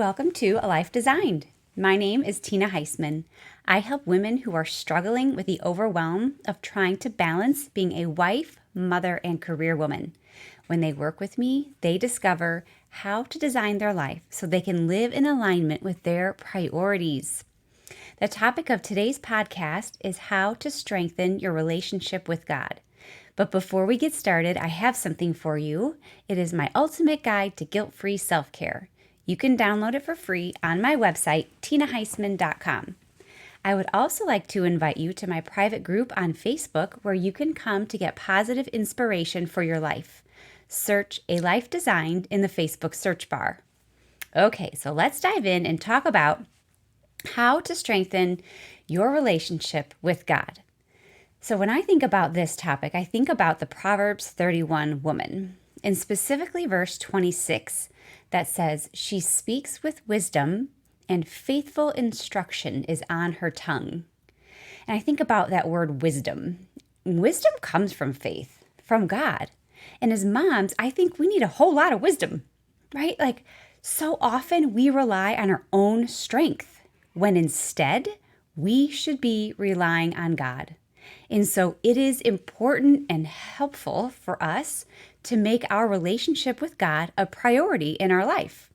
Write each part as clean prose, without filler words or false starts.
Welcome to A Life Designed. My name is Tina Heisman. I help women who are struggling with the overwhelm of trying to balance being a wife, mother, and career woman. When they work with me, they discover how to design their life so they can live in alignment with their priorities. The topic of today's podcast is how to strengthen your relationship with God. But before we get started, I have something for you. It is my ultimate guide to guilt-free self-care. You can download it for free on my website, tinaheisman.com. I would also like to invite you to my private group on Facebook where you can come to get positive inspiration for your life. Search A Life Designed in the Facebook search bar. Okay, so let's dive in and talk about how to strengthen your relationship with God. So when I think about this topic, I think about the Proverbs 31 woman, and specifically verse 26 that says, "She speaks with wisdom, and faithful instruction is on her tongue." And I think about that word wisdom. Wisdom comes from faith, from God. And as moms, I think we need a whole lot of wisdom, right? Like so often we rely on our own strength when instead we should be relying on God. And so it is important and helpful for us to make our relationship with God a priority in our life.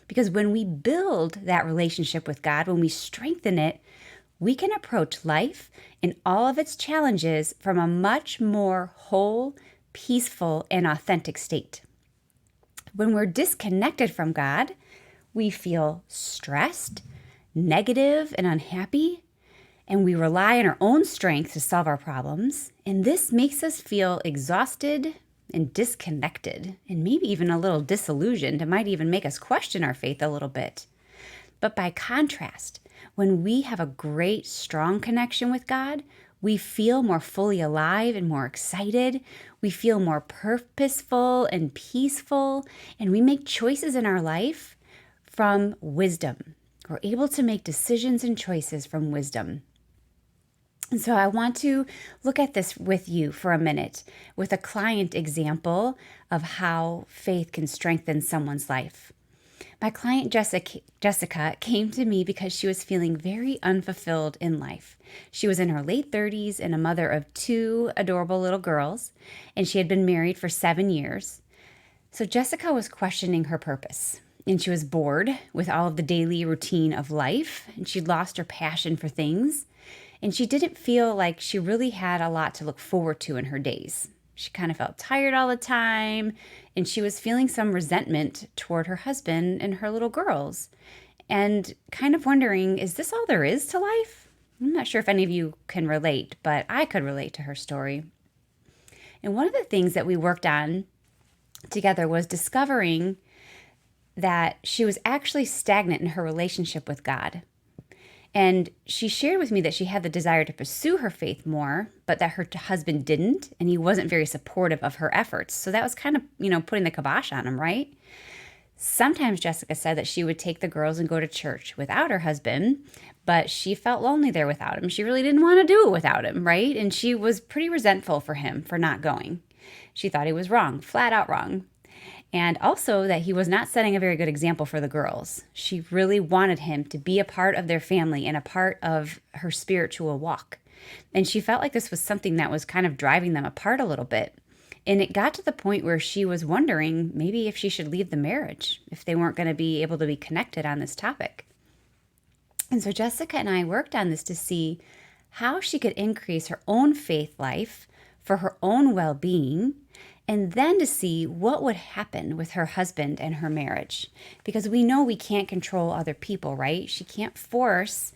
Because when we build that relationship with God, when we strengthen it, we can approach life and all of its challenges from a much more whole, peaceful, and authentic state. When we're disconnected from God, we feel stressed, negative, and unhappy, and we rely on our own strength to solve our problems. And this makes us feel exhausted and disconnected, and maybe even a little disillusioned. It might even make us question our faith a little bit. But by contrast, when we have a great, strong connection with God, we feel more fully alive and more excited. We feel more purposeful and peaceful, and we make choices in our life from wisdom. We're able to make decisions and choices from wisdom. And so I want to look at this with you for a minute with a client example of how faith can strengthen someone's life. My client Jessica came to me because she was feeling very unfulfilled in life. She was in her late 30s and a mother of 2 adorable little girls, and she had been married for 7 years. So Jessica was questioning her purpose, and she was bored with all of the daily routine of life, and she'd lost her passion for things. And she didn't feel like she really had a lot to look forward to in her days. She kind of felt tired all the time, and she was feeling some resentment toward her husband and her little girls, and kind of wondering, is this all there is to life? I'm not sure if any of you can relate, but I could relate to her story. And one of the things that we worked on together was discovering that she was actually stagnant in her relationship with God. And she shared with me that she had the desire to pursue her faith more, but that her husband didn't, and he wasn't very supportive of her efforts. So that was kind of, putting the kibosh on him, right? Sometimes Jessica said that she would take the girls and go to church without her husband, but she felt lonely there without him. She really didn't want to do it without him, right? And she was pretty resentful for him for not going. She thought he was wrong, flat out wrong. And also that he was not setting a very good example for the girls. She really wanted him to be a part of their family and a part of her spiritual walk. And she felt like this was something that was kind of driving them apart a little bit. And it got to the point where she was wondering maybe if she should leave the marriage, if they weren't going to be able to be connected on this topic. And so Jessica and I worked on this to see how she could increase her own faith life for her own well-being, and then to see what would happen with her husband and her marriage. Because we know we can't control other people, right? She can't force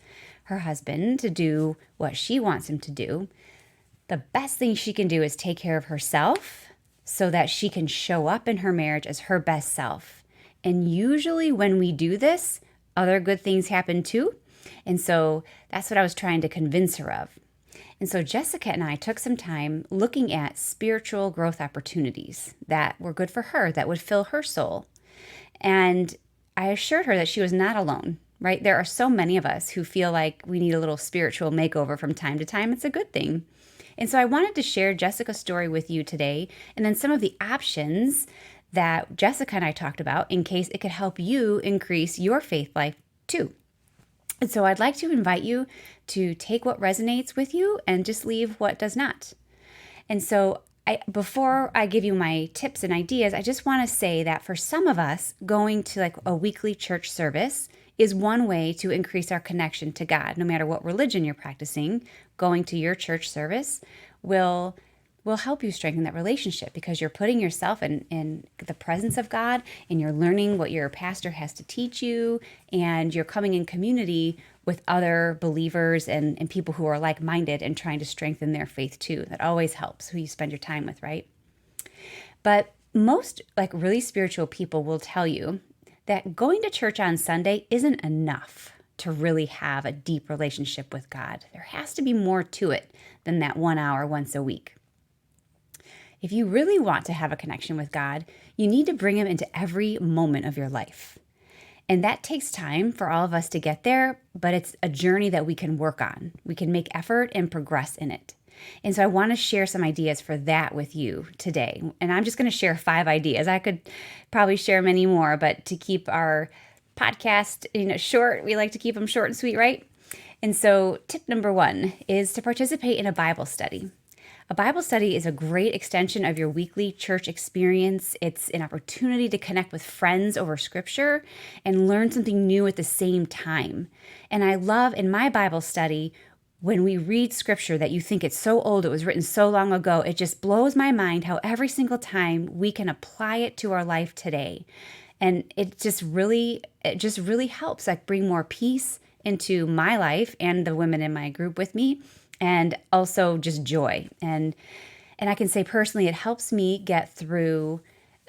her husband to do what she wants him to do. The best thing she can do is take care of herself so that she can show up in her marriage as her best self. And usually when we do this, other good things happen too. And so that's what I was trying to convince her of. And so Jessica and I took some time looking at spiritual growth opportunities that were good for her, that would fill her soul. And I assured her that she was not alone, right? There are so many of us who feel like we need a little spiritual makeover from time to time. It's a good thing. And so I wanted to share Jessica's story with you today, and then some of the options that Jessica and I talked about in case it could help you increase your faith life too. And so I'd like to invite you to take what resonates with you and just leave what does not. And so before I give you my tips and ideas, I just want to say that for some of us, going to like a weekly church service is one way to increase our connection to God. No matter what religion you're practicing, going to your church service will help you strengthen that relationship because you're putting yourself in the presence of God and you're learning what your pastor has to teach you, and you're coming in community with other believers and people who are like-minded and trying to strengthen their faith too. That always helps who you spend your time with, right? But most like really spiritual people will tell you that going to church on Sunday isn't enough to really have a deep relationship with God. There has to be more to it than that 1 hour once a week. If you really want to have a connection with God, you need to bring Him into every moment of your life. And that takes time for all of us to get there, but it's a journey that we can work on. We can make effort and progress in it. And so I want to share some ideas for that with you today. And I'm just going to share 5 ideas. I could probably share many more, but to keep our podcast, short, we like to keep them short and sweet, right? And so tip number 1 is to participate in a Bible study. A Bible study is a great extension of your weekly church experience. It's an opportunity to connect with friends over scripture and learn something new at the same time. And I love in my Bible study, when we read scripture that you think it's so old, it was written so long ago, it just blows my mind how every single time we can apply it to our life today. And it just really helps like bring more peace into my life and the women in my group with me, and also just joy. And I can say personally, it helps me get through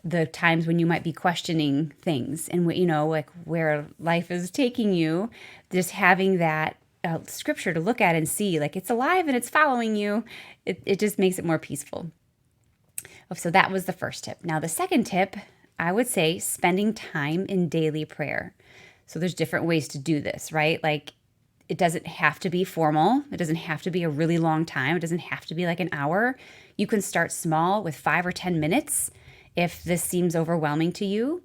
the times when you might be questioning things and like where life is taking you. Just having that scripture to look at and see like it's alive and it's following you, it just makes it more peaceful. So that was the first tip. Now the second tip, I would say spending time in daily prayer. So there's different ways to do this, right? Like it doesn't have to be formal. It doesn't have to be a really long time. It doesn't have to be like an hour. You can start small with 5 or 10 minutes if this seems overwhelming to you.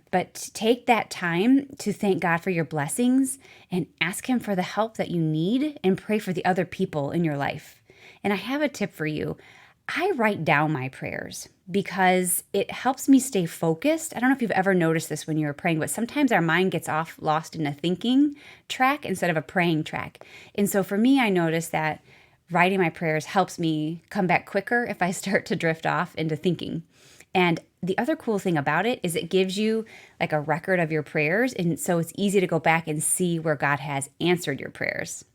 But take that time to thank God for your blessings and ask Him for the help that you need and pray for the other people in your life. And I have a tip for you. I write down my prayers because it helps me stay focused. I don't know if you've ever noticed this when you're praying, but sometimes our mind gets lost in a thinking track instead of a praying track. And so for me, I notice that writing my prayers helps me come back quicker if I start to drift off into thinking. And the other cool thing about it is it gives you like a record of your prayers. And so it's easy to go back and see where God has answered your prayers.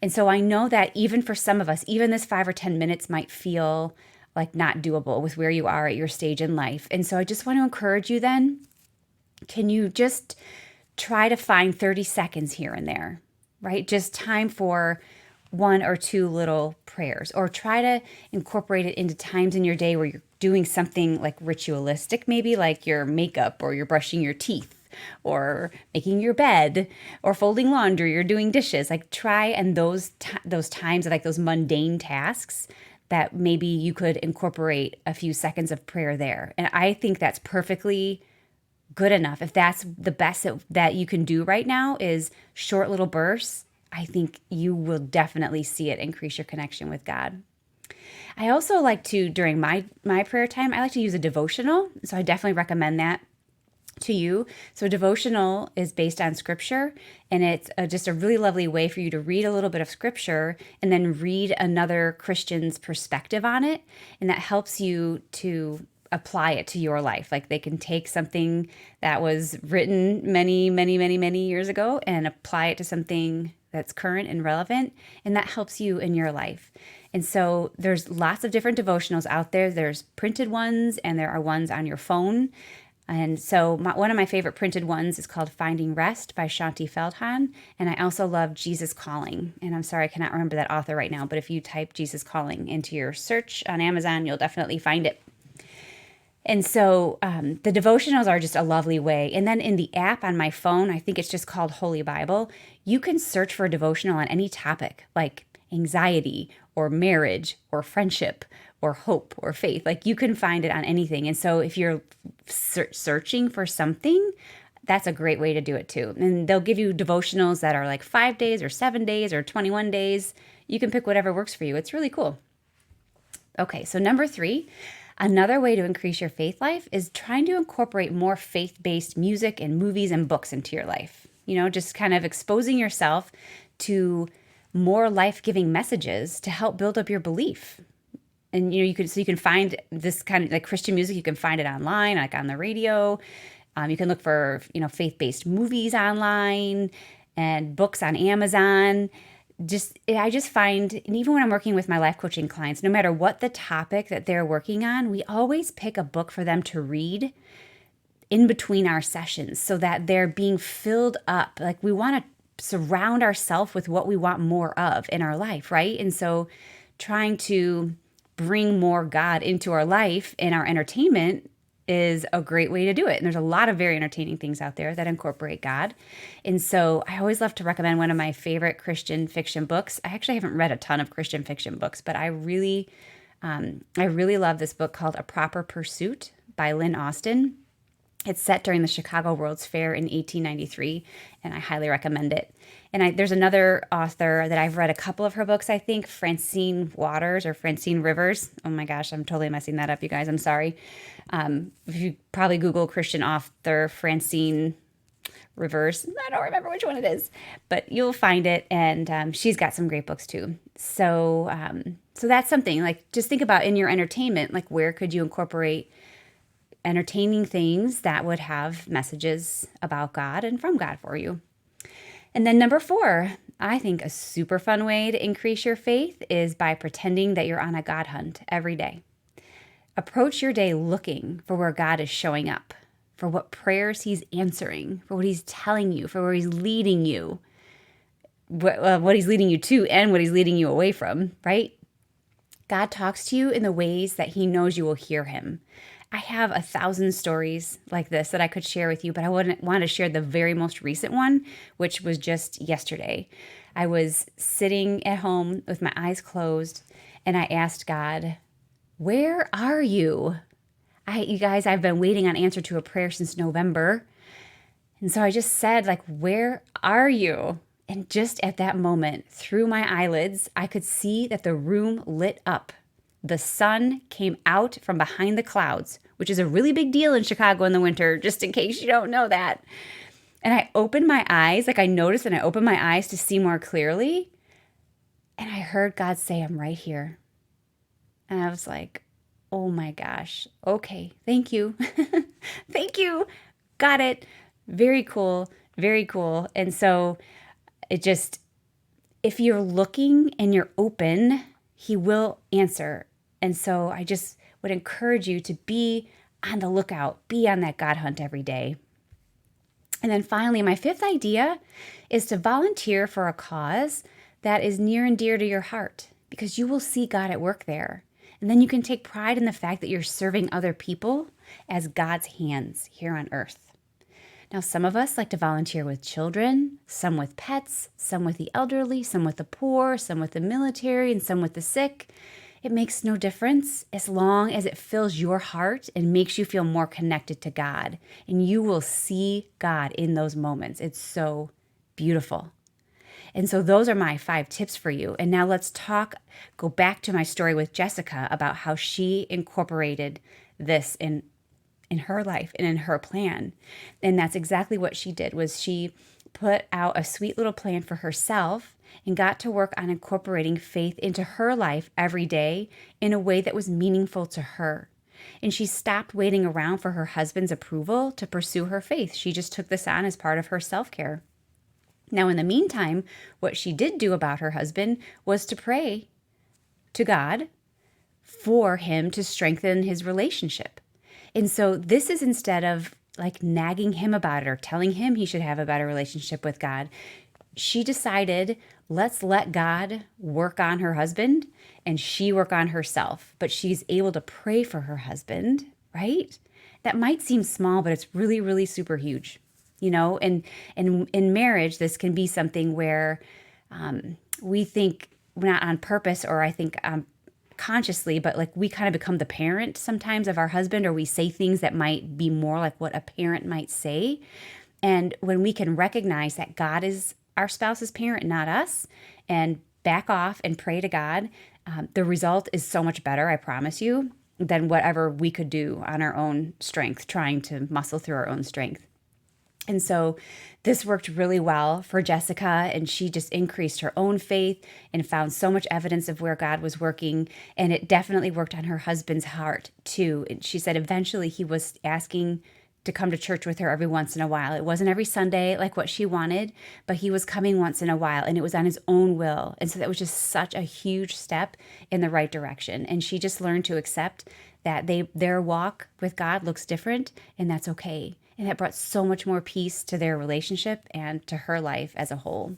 And so I know that even for some of us, even this 5 or 10 minutes might feel like not doable with where you are at your stage in life. And so I just want to encourage you then, can you just try to find 30 seconds here and there, right? Just time for 1 or 2 little prayers, or try to incorporate it into times in your day where you're doing something like ritualistic, maybe like your makeup or you're brushing your teeth or making your bed or folding laundry or doing dishes. Like try, and those times, like those mundane tasks, that maybe you could incorporate a few seconds of prayer there. And I think that's perfectly good enough. If that's the best that you can do right now is short little bursts, I think you will definitely see it increase your connection with God. I also like to, during my prayer time, I like to use a devotional. So I definitely recommend that to you. So devotional is based on scripture, and it's just a really lovely way for you to read a little bit of scripture and then read another Christian's perspective on it. And that helps you to apply it to your life. Like they can take something that was written many, many, many, many years ago and apply it to something that's current and relevant. And that helps you in your life. And so there's lots of different devotionals out there. There's printed ones and there are ones on your phone. And so one of my favorite printed ones is called Finding Rest by Shanti Feldhahn. And I also love Jesus Calling. And I'm sorry, I cannot remember that author right now, but if you type Jesus Calling into your search on Amazon, you'll definitely find it. And so the devotionals are just a lovely way. And then in the app on my phone, I think it's just called Holy Bible, you can search for a devotional on any topic like anxiety or marriage or friendship or hope or faith. Like you can find it on anything. And so if you're searching for something, that's a great way to do it too. And they'll give you devotionals that are like 5 days or 7 days or 21 days. You can pick whatever works for you. It's really cool. Okay, so number 3, another way to increase your faith life is trying to incorporate more faith-based music and movies and books into your life. Just kind of exposing yourself to more life-giving messages to help build up your belief. And you can find this kind of like Christian music. You can find it online, like on the radio. You can look for faith-based movies online and books on Amazon. I just find, and even when I'm working with my life coaching clients, no matter what the topic that they're working on, we always pick a book for them to read in between our sessions so that they're being filled up. Like we want to surround ourselves with what we want more of in our life, right? And so trying to bring more God into our life and our entertainment is a great way to do it. And there's a lot of very entertaining things out there that incorporate God. And so I always love to recommend one of my favorite Christian fiction books. I actually haven't read a ton of Christian fiction books, but I really love this book called A Proper Pursuit by Lynn Austin. It's set during the Chicago World's Fair in 1893, and I highly recommend it. And there's another author that I've read a couple of her books, I think, Francine Waters or Francine Rivers. Oh my gosh, I'm totally messing that up, you guys. I'm sorry. If you probably Google Christian author Francine Rivers, I don't remember which one it is, but you'll find it. And she's got some great books too. So that's something, like, just think about in your entertainment, like where could you incorporate entertaining things that would have messages about God and from God for you. And then number 4, I think a super fun way to increase your faith is by pretending that you're on a God hunt every day. Approach your day looking for where God is showing up, for what prayers he's answering, for what he's telling you, for where he's leading you, what he's leading you to and what he's leading you away from, right? God talks to you in the ways that he knows you will hear him. I have 1,000 stories like this that I could share with you, but I want to share the very most recent one, which was just yesterday. I was sitting at home with my eyes closed, and I asked God, "Where are you?" You guys, I've been waiting on answer to a prayer since November. And so I just said, like, "Where are you?" And just at that moment, through my eyelids, I could see that the room lit up. The sun came out from behind the clouds, which is a really big deal in Chicago in the winter, just in case you don't know that. And I opened my eyes, like I noticed, and I opened my eyes to see more clearly. And I heard God say, "I'm right here." And I was like, oh my gosh. Okay, thank you. Thank you. Got it. Very cool. Very cool. And so if you're looking and you're open, he will answer. And so I just would encourage you to be on the lookout, be on that God hunt every day. And then finally, my 5th idea is to volunteer for a cause that is near and dear to your heart, because you will see God at work there. And then you can take pride in the fact that you're serving other people as God's hands here on earth. Now, some of us like to volunteer with children, some with pets, some with the elderly, some with the poor, some with the military, and some with the sick. It makes no difference as long as it fills your heart and makes you feel more connected to God. And you will see God in those moments. It's so beautiful. And so those are my 5 tips for you. And now let's go back to my story with Jessica about how she incorporated this in her life and in her plan. And that's exactly what she did, was she put out a sweet little plan for herself and got to work on incorporating faith into her life every day in a way that was meaningful to her. And she stopped waiting around for her husband's approval to pursue her faith. She just took this on as part of her self-care. Now, in the meantime, what she did do about her husband was to pray to God for him to strengthen his relationship. And so this is, instead of like nagging him about it or telling him he should have a better relationship with God, she decided, let's let God work on her husband and she work on herself. But she's able to pray for her husband, right? That might seem small, but it's really, really super huge. And in marriage, this can be something where we think, not on purpose, or I think consciously, but like we kind of become the parent sometimes of our husband, or we say things that might be more like what a parent might say. And when we can recognize that God is our spouse's parent, not us, and back off and pray to God, the result is so much better, I promise you, than whatever we could do on our own strength, trying to muscle through our own strength. And so this worked really well for Jessica, and she just increased her own faith and found so much evidence of where God was working. And it definitely worked on her husband's heart too. And she said eventually he was asking to come to church with her every once in a while. It wasn't every Sunday like what she wanted, but he was coming once in a while, and it was on his own will. And so that was just such a huge step in the right direction. And she just learned to accept that their walk with God looks different, and that's okay. And that brought so much more peace to their relationship and to her life as a whole.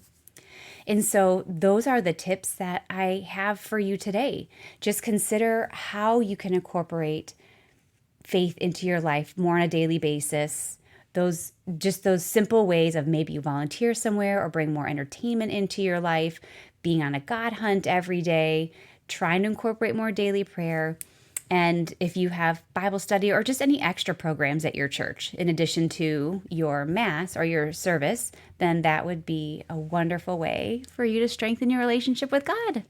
And so those are the tips that I have for you today. Just consider how you can incorporate faith into your life more on a daily basis. Those simple ways of maybe you volunteer somewhere or bring more entertainment into your life, being on a God hunt every day, trying to incorporate more daily prayer. And if you have Bible study or just any extra programs at your church, in addition to your Mass or your service, then that would be a wonderful way for you to strengthen your relationship with God.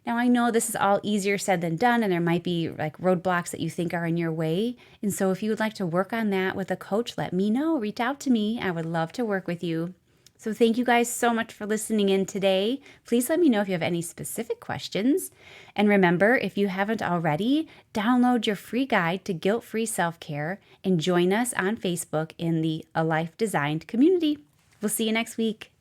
Now, I know this is all easier said than done, and there might be like roadblocks that you think are in your way. And so if you would like to work on that with a coach, let me know. Reach out to me. I would love to work with you. So thank you guys so much for listening in today. Please let me know if you have any specific questions. And remember, if you haven't already, download your free guide to guilt-free self-care and join us on Facebook in the A Life Designed community. We'll see you next week.